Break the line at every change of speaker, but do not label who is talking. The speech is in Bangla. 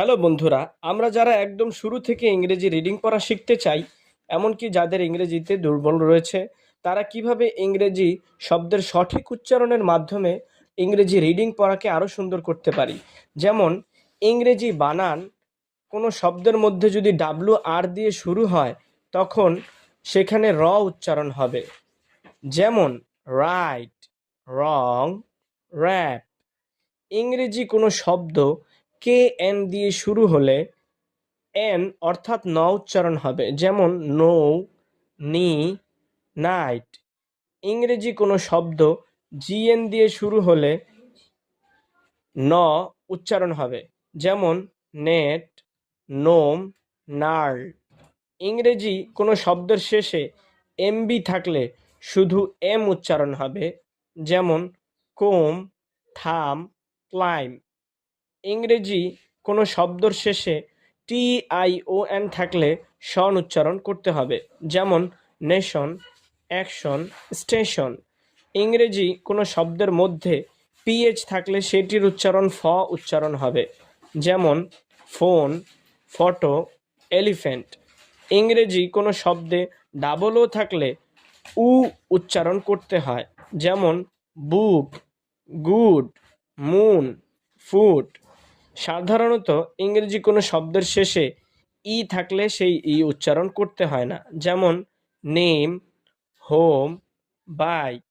হ্যালো বন্ধুরা, আমরা যারা একদম শুরু থেকে ইংরেজি রিডিং পড়া শিখতে চাই, এমনকি যাদের ইংরেজিতে দুর্বল রয়েছে, তারা কিভাবে ইংরেজি শব্দের সঠিক উচ্চারণের মাধ্যমে ইংরেজি রিডিং পড়াকে আরও সুন্দর করতে পারি। যেমন ইংরেজি বানান, কোনো শব্দের মধ্যে যদি আর দিয়ে শুরু হয়, তখন সেখানে উচ্চারণ হবে। যেমন রাইট, রং, র্যাপ। ইংরেজি কোনো শব্দ এন দিয়ে শুরু হলে এন অর্থাৎ উচ্চারণ হবে। যেমন নো, নি, নাইট। ইংরেজি কোনো শব্দ এন দিয়ে শুরু হলে উচ্চারণ হবে। যেমন নেট, নোম, নার্ল। ইংরেজি কোনো শব্দের শেষে বি থাকলে শুধু উচ্চারণ হবে। যেমন কোম, থাম, ক্লাইম। ইংরেজি কোনো শব্দর শেষে টিআইওএন থাকলে উচ্চারণ করতে হবে। যেমন নেশন, অ্যাকশন, স্টেশন। ইংরেজি কোনো শব্দের মধ্যে পিএইচ থাকলে সেটির উচ্চারণ উচ্চারণ হবে। যেমন ফোন, ফটো, এলিফ্যান্ট। ইংরেজি কোনো শব্দে ও থাকলে উচ্চারণ করতে হয়। যেমন বুক, গুড, মুন, ফুড। সাধারণত ইংরেজি কোনো শব্দের শেষে থাকলে সেই উচ্চারণ করতে হয় না। যেমন নেম, হোম, বাইক।